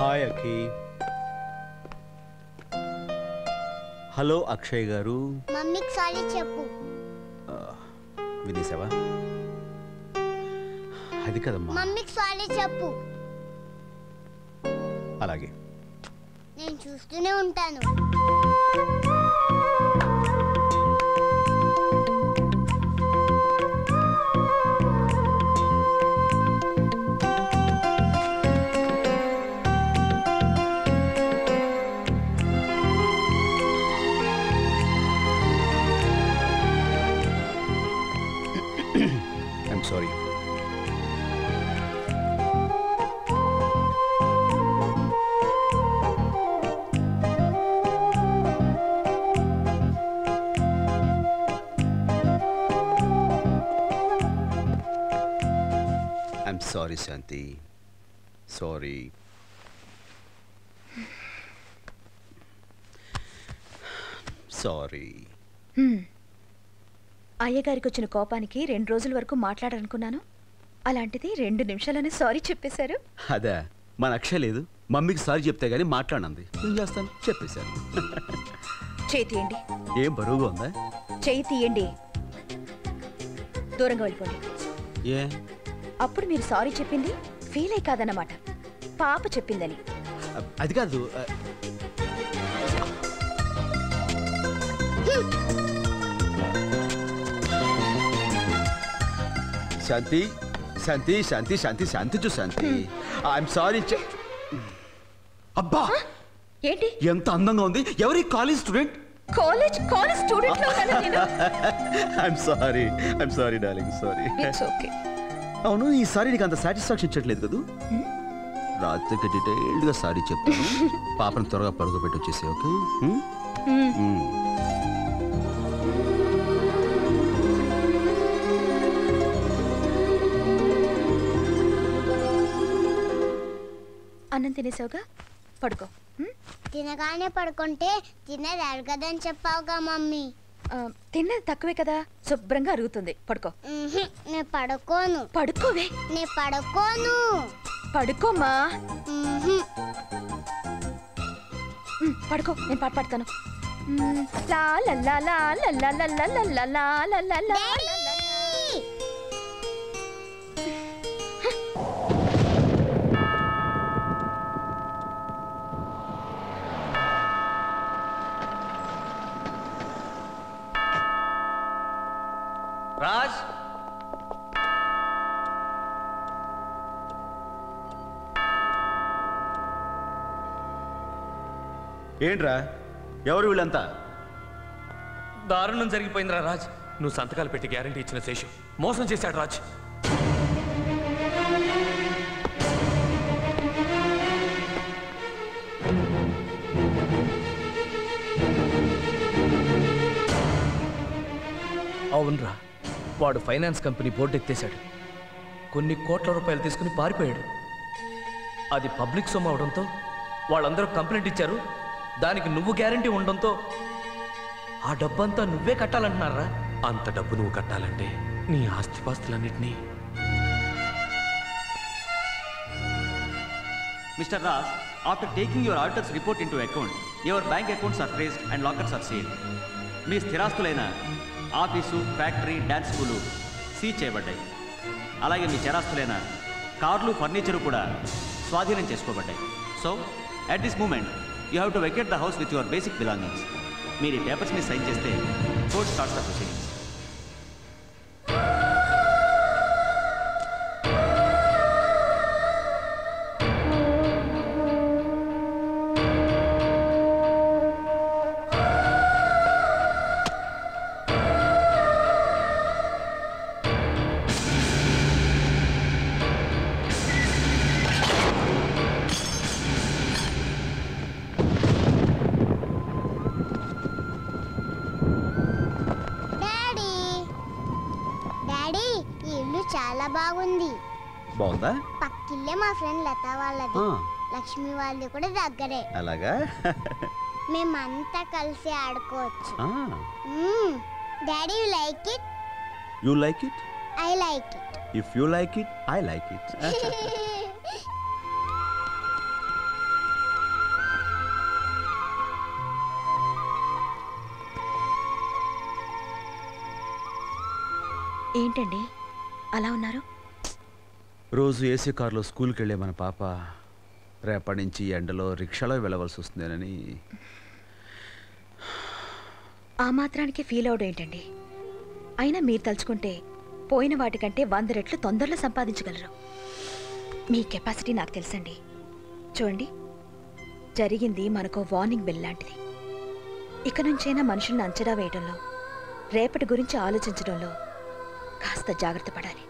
Hi అఖి. Hello Akshay గారు. మమ్మీకి sorry చెప్పు. వినేసావా? అది కదమ్మా. మమ్మీకి సారీ చెప్పు. అలాగే. నేను చూస్తూనే ఉంటాను. I'm sorry. I'm sorry, Shanti. Sorry. Sorry. అయ్యగారికి వచ్చిన కోపానికి 2 రోజుల వరకు మాట్లాడాలనుకున్నాను. అలాంటిది 2 నిమిషాలనే సారీ చెప్పేశారు. అదే మన అక్షయ్ లేదు, మమ్మీకి సారీ చెప్తే గానీ మాట్లాడంది. ఏం చేస్తాను, చెప్పేశాను. చేయి తీయండి. ఏం బరువుగా ఉందా? చేయి తీయండి. దూరంగా వెళ్ళిపోండి. ఏ అప్పుడు మీరు సారీ చెప్పింది ఫీల్ అయి కాదన్నమాట, పాప చెప్పిందని. అది కాదు. శాంతి శాంతి శాంతి శాంతి శాంతి చూ శాంతి. I'm sorry. అబ్బా ఏంటి ఎంత అందంగా ఉంది. ఎవరి కాలేజ్ స్టూడెంట్? కాలేజ్ స్టూడెంట్ లో ఉన్నాను నేను. I'm sorry darling, sorry. It's okay. అవును, ఈసారి నీకు అంత సాటిస్ఫాక్షన్ ఇచ్చట్లేదు కదా? రాత్రికి డీటెయిల్డ్గా సారీ చెప్తాను. పాపను త్వరగా పడుకోబెట్టి వచ్చేసి. ఓకే? అన్నం తినేసావుగా, పడుకో. తినగానే పడుకుంటే తినేది అరగదని చెప్పావుగా మమ్మీ. తిన్నది తక్కువే కదా, శుభ్రంగా అరుగుతుంది. పడుకో. నేను పడుకోను. పడుకోవే. నేను పడుకోను. పడుకోమా. పడుకో, నేను పాట పాడతాను. లా లా లా లా లా లా లా లా లా లా లా లా లా. రాజ్, ఏంట్రా, ఎవరు వీళ్ళంతా? దారుణం జరిగిపోయిందిరా రాజ్. నువ్వు సంతకాలు పెట్టి గ్యారంటీ ఇచ్చిన శేషు మోసం చేశాడు రాజ్. అవునరా, వాడు ఫైనాన్స్ కంపెనీ బోర్డు ఎత్తేశాడు. కొన్ని కోట్ల రూపాయలు తీసుకుని పారిపోయాడు. అది పబ్లిక్ సొమ్ము అవడంతో వాళ్ళందరూ కంప్లైంట్ ఇచ్చారు. దానికి నువ్వు గ్యారంటీ ఉండడంతో ఆ డబ్బంతా నువ్వే కట్టాలంటున్నారా? అంత డబ్బు నువ్వు కట్టాలంటే నీ ఆస్తిపాస్తులన్నింటినీ. Mr. Ras, after taking your auditor's report into account, your bank accounts are traced and lockers are sealed. మీ స్థిరాస్తులైన office, factory, dance school seize చేయబడ్డాయి. అలాగే మీ చరాస్తులైన కార్లు, ఫర్నిచరు కూడా స్వాధీనం చేసుకోబడ్డాయి. So at this moment you have to vacate the house with your basic belongings. మీరు ఈ పేపర్స్ మీద సైన్ చేస్తే కోర్ట్ స్టార్ట్స్ ద ప్రొసీడింగ్స్. చాలా బాగుంది. బాగుందా? పక్కిల్లే మా ఫ్రెండ్ లత వాళ్ళది, లక్ష్మి వాళ్ళది కూడా దగ్గరే. అలాగా? మేమంతా కలిసి ఆడుకోవచ్చు. Daddy you like it? You like it? I like it. If you like it, I like it. ఏంటండి అలా ఉన్నారు? రోజు ఏసీ కారులో స్కూల్కి వెళ్ళే మన పాప రేపటి నుంచి ఎండలో రిక్షాలో వెళ్ళవలసి వస్తుందేనని. ఆ మాత్రానికి ఫీల్ అవడం ఏంటండి? అయినా మీరు తలుచుకుంటే పోయిన వాటికంటే 100 రెట్లు తొందరలో సంపాదించగలరు. మీ కెపాసిటీ నాకు తెలుసండి. చూడండి, జరిగింది మనకు వార్నింగ్ బెల్ లాంటిది. ఇక నుంచైనా మనుషుల్ని అంచనా వేయడంలో, రేపటి గురించి ఆలోచించడంలో కాస్త జాగ్రత్త పడాలి.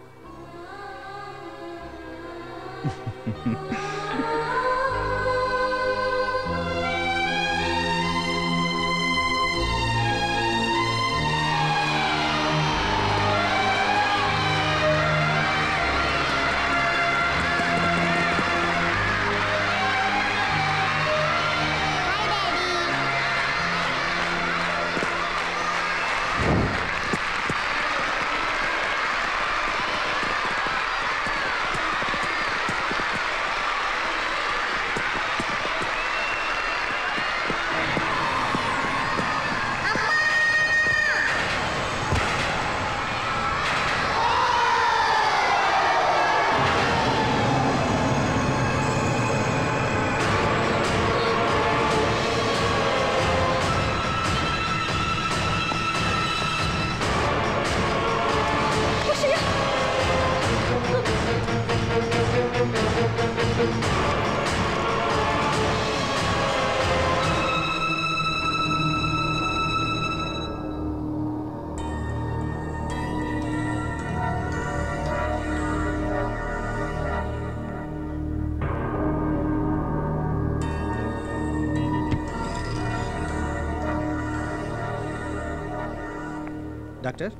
Doctor,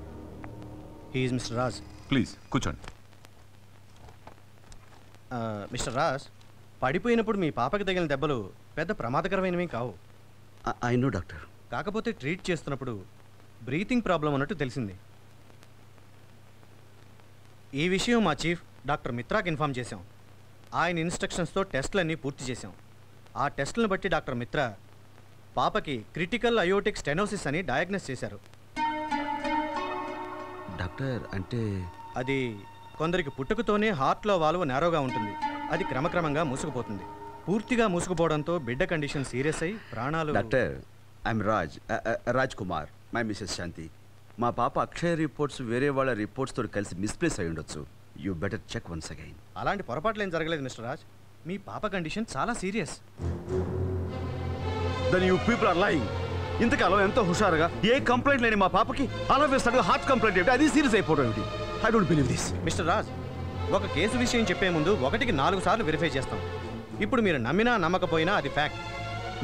he is mister Raj. Please కూర్చోండి. మిస్టర్ రాజ్, పడిపోయినప్పుడు మీ పాపకి తగిలిన దెబ్బలు పెద్ద ప్రమాదకరమైనవి కావు. I know doctor. కాకపోతే ట్రీట్ చేస్తున్నప్పుడు బ్రీతింగ్ ప్రాబ్లం అన్నట్టు తెలిసింది. ఈ విషయం మా చీఫ్ డాక్టర్ మిత్రాకి ఇన్ఫామ్ చేశాం. ఆయన ఇన్స్ట్రక్షన్స్తో టెస్టులన్నీ పూర్తి చేశాం. ఆ టెస్టులను బట్టి డాక్టర్ మిత్రా పాపకి క్రిటికల్ అయోటిక్ స్టెనోసిస్ అని డయాగ్నోస్ చేశారు. డాక్టర్ అంటే అది కొందరికి పుట్టుకతోనే హార్ట్లో వాల్వ్ నేరోగా ఉంటుంది. అది క్రమక్రమంగా మూసుకుపోతుంది. పూర్తిగా మూసుకుపోవడంతో బిడ్డ కండిషన్ సీరియస్ అయి ప్రాణాలు. Doctor, I'm Raj Kumar, my mrs Shanti. మా పాప అక్షయ రిపోర్ట్స్ వేరే వాళ్ళ రిపోర్ట్స్ తోటి కలిసి మిస్ప్లేస్ అయి ఉండొచ్చు. You better check once again. అలాంటి పొరపాట్లు ఏం జరగలేదు మిస్టర్ రాజ్. మీ పాప కండిషన్ చాలా serious. Then you people are lying. ఇంతకాలం ఎంతో హుషారుగా ఏ కంప్లైంట్ లేని మా పాపకి అలా వేస్తాడు హార్ట్ కంప్లైంట్ ఏమిటి? అది సీరియస్ అయిపోవడం ఏమిటి? I don't believe this. Mister Raj, ఒక కేసు విషయం చెప్పే ముందు 1కి 4 సార్లు వెరిఫై చేస్తాం. ఇప్పుడు మీరు నమ్మినా నమ్మకపోయినా అది ఫ్యాక్ట్.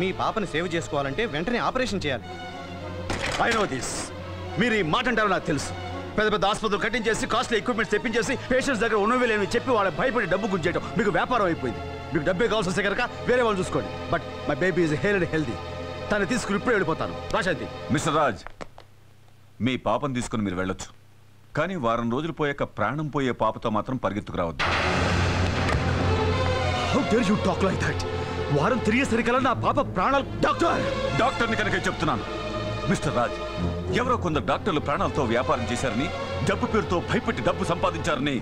మీ పాపని సేవ్ చేసుకోవాలంటే వెంటనే ఆపరేషన్ చేయాలి. I know this. మీరు ఈ మాట అంటారో నాకు తెలుసు. పెద్ద పెద్ద ఆసుపత్రులు కట్టించేసి కాస్ట్లీ ఎక్విప్మెంట్స్ తెప్పించేసి పేషెంట్స్ దగ్గర ఉన్నవి లేని చెప్పి వాళ్ళ భయపడి డబ్బు గుంజేయడం మీకు వ్యాపారం అయిపోయింది. మీకు డబ్బే కావాల్సి వస్తే కనుక వేరే వాళ్ళు చూసుకోండి. But my baby is healthy. తను తీసుకుని ఇప్పుడే వెళ్ళిపోతాను. రాశాంతి. మిస్టర్ రాజ్, మీ పాపను తీసుకుని మీరు వెళ్ళొచ్చు. కానీ వారం రోజులు పోయాక ప్రాణం పోయే పాపతో మాత్రం పరిగెత్తుకురావద్దు. How dare you talk like that? వారం తిరిగేసరికల్లా నా పాప ప్రాణాలు. డాక్టర్ని కనుక చెప్తున్నాను. మిస్టర్ రాజ్, ఎవరో కొందరు డాక్టర్లు ప్రాణాలతో వ్యాపారం చేశారని, డబ్బు పేరుతో భయపెట్టి డబ్బు సంపాదించారని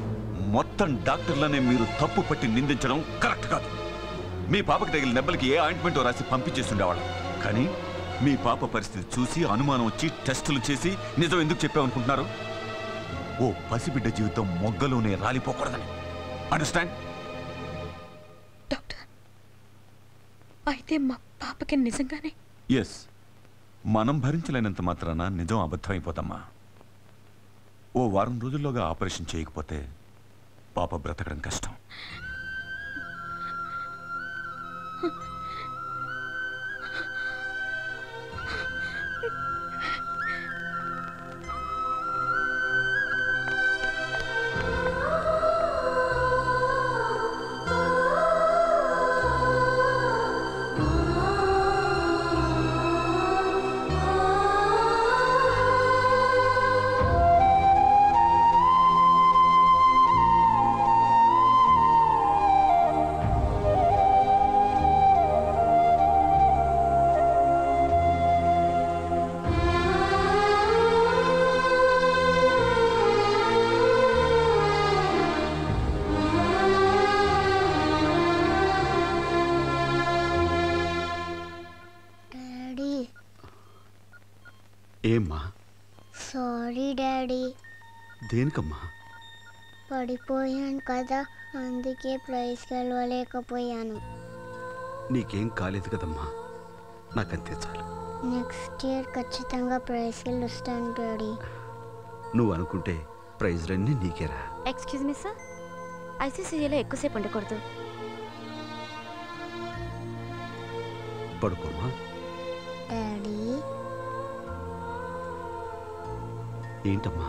మొత్తం డాక్టర్లనే మీరు తప్పు పట్టి నిందించడం కరెక్ట్ కాదు. మీ పాపకి తగిలిన దెబ్బలకి ఏ ఆయింట్మెంట్ రాసి పంపించేస్తుండేవాళ్ళం. కానీ మీ పాప పరిస్థితి చూసి అనుమానం వచ్చి టెస్టులు చేసి నిజం ఎందుకు చెప్పామనుకుంటున్నారు? ఓ పసిబిడ్డ జీవితం మొగ్గలోనే రాలిపోకూడదని. అండర్స్టాండ్? డాక్టర్, అయితే మా పాపకి నిజంగానే? ఎస్. మనం భరించలేనంత మాత్రాన నిజం అబద్ధమైపోతమ్మా. ఓ వారం రోజుల్లోగా ఆపరేషన్ చేయకపోతే పాప బ్రతకడం కష్టం. ఏమ్మా? సారీ డాడీ, దేనికమ్మా? పడిపోయాను కదా, అందుకే ప్రైజ్ గెలవలేకపోయాను. నీకేం కాలేదు కదమ్మా, నాకంతే చాలు. నెక్స్ట్ ఇయర్ ఖచ్చితంగా ప్రైజ్ గెలుస్తాను డాడీ. నువ్వు అనుకుంటే ప్రైజ్లన్నీ నీకేరా. ఎక్స్క్యూజ్ మీ సార్, ఐసీసీలో ఎక్కువసేపు ఉండకూడదు. పడుకోమ్మా. డాడీ ఏంటమ్మా?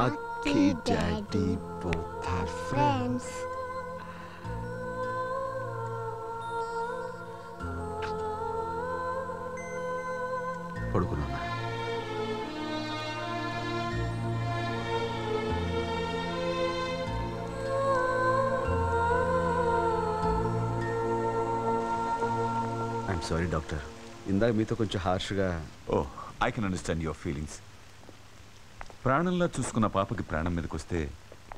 Akki daddy both are friends. పడుకున్నా. ఐఎమ్ సారీ డాక్టర్, ఇందాక మీతో కొంచెం హార్ష్గా. Oh, I can understand your feelings. ప్రాణంలా చూసుకున్న పాపకి ప్రాణం మీదకి వస్తే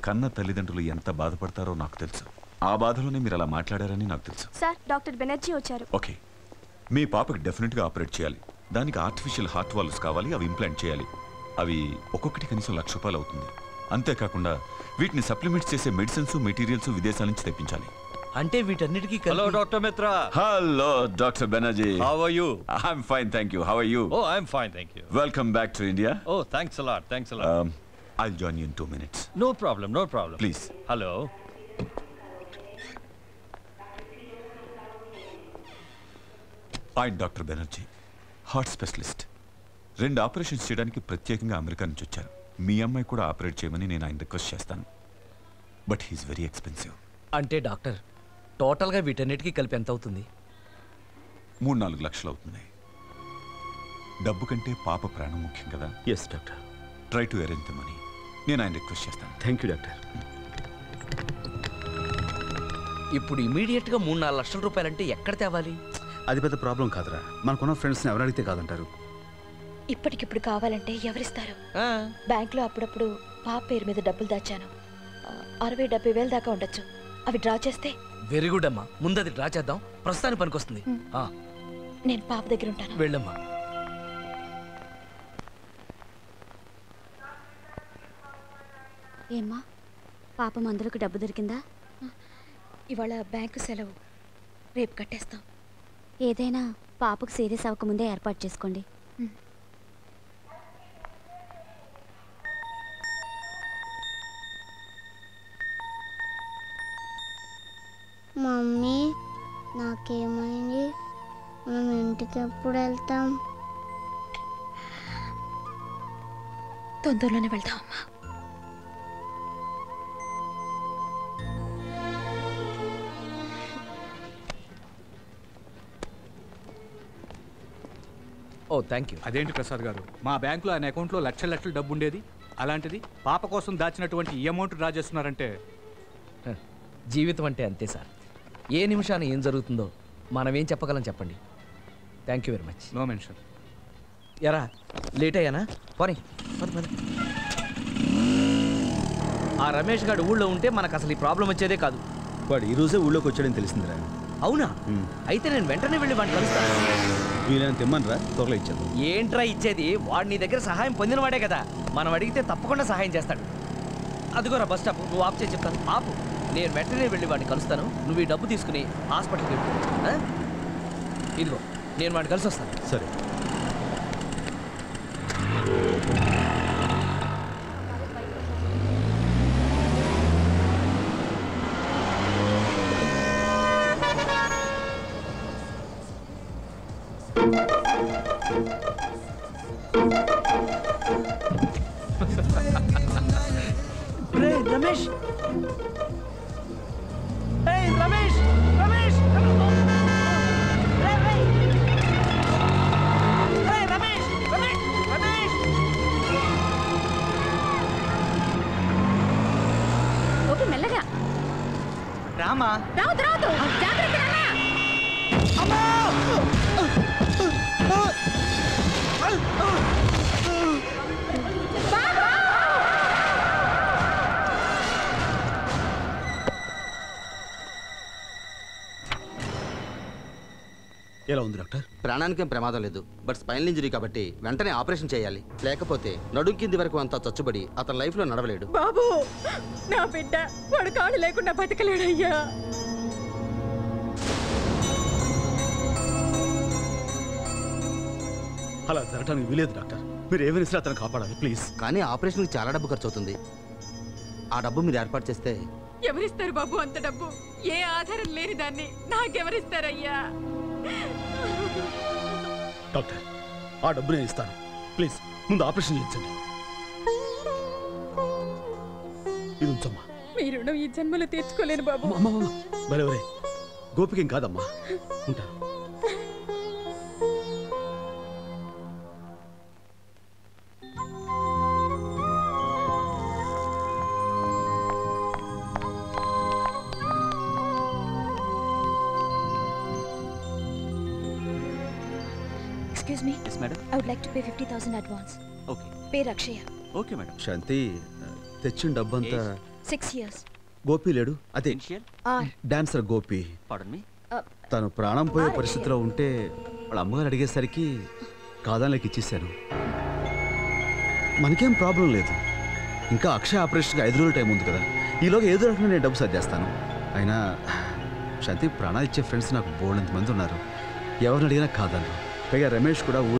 కన్న తల్లిదండ్రులు ఎంత బాధపడతారో నాకు తెలుసు. ఆ బాధలోనే మీరు అలా మాట్లాడారని నాకు తెలుసు. సార్, డాక్టర్ బెనర్జీ వచ్చారు. ఓకే, మీ పాపకి డెఫినెట్గా ఆపరేట్ చేయాలి. దానికి ఆర్టిఫిషియల్ హార్ట్ వాల్వ్స్ కావాలి, అవి ఇంప్లాంట్ చేయాలి. అవి ఒక్కొక్కటి కనీసం ₹1,00,000 అవుతుంది. అంతేకాకుండా వీటిని సప్లిమెంట్స్ చేసే మెడిసిన్స్, మెటీరియల్స్ విదేశాల నుంచి తెప్పించాలి. అంటే వీటన్నిటికీ Hello, Dr. Mitra. Hello doctor Banerjee. How are you? I'm fine, thank you. How are you? Oh, I'm fine, thank you. Welcome back to India. Oh, thanks a lot, thanks a lot. I'll join you in 2 minutes. No problem, no problem. Please. Hello. I'm Dr. Banerjee, heart specialist. 2 operations చేయడానికి ప్రత్యేకంగా America నుంచి వచ్చారు. మీ అమ్మాయి కూడా operate చేయమని నేను ఆయన request చేస్తాను. But he's very expensive. అంటే డాక్టర్, టోటల్గా వీటన్నిటికీ కలిపి ఎంత అవుతుంది? 3-4 లక్షలు అవుతుంది. డబ్బు కంటే పాప ప్రాణం ముఖ్యం కదా. Yes doctor. Try to arrange the money. నేను ఆయన రిక్వెస్ట్ చేస్తాను. Thank you doctor. ఇప్పుడు ఇమీడియట్గా 3-4 లక్షల రూపాయలంటే ఎక్కడ తేవాలి? అది పెద్ద ప్రాబ్లం కాదురా, మనకున్న ఫ్రెండ్స్ని ఎవరు అడిగితే కాదంటారు. ఇప్పటికిప్పుడు కావాలంటే ఎవరిస్తారు? బ్యాంక్లో అప్పుడప్పుడు పాప పేరు మీద డబ్బులు దాచాను. 60-70 వేలు దాకా ఉండొచ్చు. అవి డ్రా చేస్తే. వెరీ గుడ్ అమ్మా, ముందు అది డ్రా చేద్దాం, ప్రస్తుతానికి పనికొస్తుంది. నేను పాప దగ్గర ఉంటాను. వెళ్ళమ్మా. ఏమ్మా, పాప మందులకు డబ్బు దొరికిందా? ఇవాళ బ్యాంకు సెలవు, రేపు కట్టేస్తాం. ఏదైనా పాపకు సీరియస్ అవ్వకముందే ఏర్పాటు చేసుకోండి. మమ్మీ, నాకేమైంది? మనం ఇంటికి ఎప్పుడు వెళ్తాం? తొందరలోనే వెళ్దాం అమ్మా. ఓ థ్యాంక్ యూ. అదేంటి ప్రసాద్ గారు, మా బ్యాంకులో ఆయన అకౌంట్లో లక్షల లక్షల డబ్బు ఉండేది. అలాంటిది పాప కోసం దాచినటువంటి ఈ అమౌంట్ డ్రా చేస్తున్నారంటే. జీవితం అంటే అంతే సార్, ఏ నిమిషాన ఏం జరుగుతుందో మనం ఏం చెప్పగలం చెప్పండి. Thank you very much. No mention. ఎరా లేట్ అయ్యానా? పోనీ పని. ఆ రమేష్ గారు ఊళ్ళో ఉంటే మనకు అసలు ఈ ప్రాబ్లం వచ్చేదే కాదు. వాడు ఈ రోజే ఊళ్ళోకి వచ్చాడని తెలిసిందిరా. అవునా? అయితే నేను వెంటనే వెళ్ళి వాడిని కలుస్తాను. వీళ్ళని తెమ్మనరా, త్వరలో ఇచ్చాను. ఏంట్రా ఇచ్చేది? వాడు నీ దగ్గర సహాయం పొందినవాడే కదా, మనం అడిగితే తప్పకుండా సహాయం చేస్తాడు. అదిగోరా బస్ స్టాప్, నువ్వు ఆఫ్ చేసి చెప్తాను. ఆపు, నేను వెంటనే వెళ్ళి వాడిని కలుస్తాను. నువ్వు ఈ డబ్బు తీసుకుని హాస్పిటల్కి వెళ్ళు. ఇదిగో నేను వాడిని కలిసి వస్తాను. సరే. రమేష్, రమేష్, రమేష్, ఓకే, మెల్లగా రామా. రావద్దు, జాగ్రత్త. ఎలా ఉంది డాక్టర్? ప్రాణానికేం ప్రమాదం లేదు, బట్ స్పైనల్ ఇంజరీ కాబట్టి వెంటనే ఆపరేషన్ చేయాలి. లేకపోతే నడుం కింది వరకు అంతా చచ్చుబడి అతని లైఫ్లో నడవలేడు. బాబు, నా బిడ్డ వాడు కాళ్ళు లేకుండా బతకలేడయ్యా. అలా జరగడానికి వీలేదు డాక్టర్. మీరు ఏమైనా సరే అతను కాపాడాలి ప్లీజ్. కానీ ఆపరేషన్కి చాలా డబ్బు ఖర్చు అవుతుంది. ఆ డబ్బు మీరు ఏర్పాటు చేస్తే. ఎవరిస్తారు బాబు అంత డబ్బు? ఏ ఆధారం లేని దాన్ని నాకెవరిస్తారయ్యా? డాక్టర్, ఆ డబ్బు నేను ఇస్తాను. ప్లీజ్ ముందు ఆపరేషన్ చేయించండి. ఇది ఉంచమ్మా. మీ రుణం ఈ జన్మలో తీర్చుకోలేను బాబు. బరే బరే, గోపికేం కాదమ్మా. ఉంటాను. Excuse me. Yes, madam. I would like to pay 50,000 advance. Okay. Pay Rakshaya. Okay, madam. శాంతి, తెచ్చిన డబ్బంతా 6 years. గోపి లేడు, అదే Initial? R. Dancer Gopi. Pardon me? తను ప్రాణం పోయే పరిస్థితిలో ఉంటే వాళ్ళ అమ్మగారు అడిగేసరికి కాదానికి ఇచ్చేసాను. మనకేం ప్రాబ్లం లేదు. ఇంకా అక్షయ ఆపరేషన్కి 5 రోజులు టైం ఉంది కదా, ఈలోగా ఏదో రకంగా నేను డబ్బు సర్దేస్తాను. అయినా శాంతి, ప్రాణాలు ఇచ్చే ఫ్రెండ్స్ నాకు బోల్డంత మంది ఉన్నారు. ఎవరిని అడిగినా కాదన్నారు. పైగా రమేష్ కూడా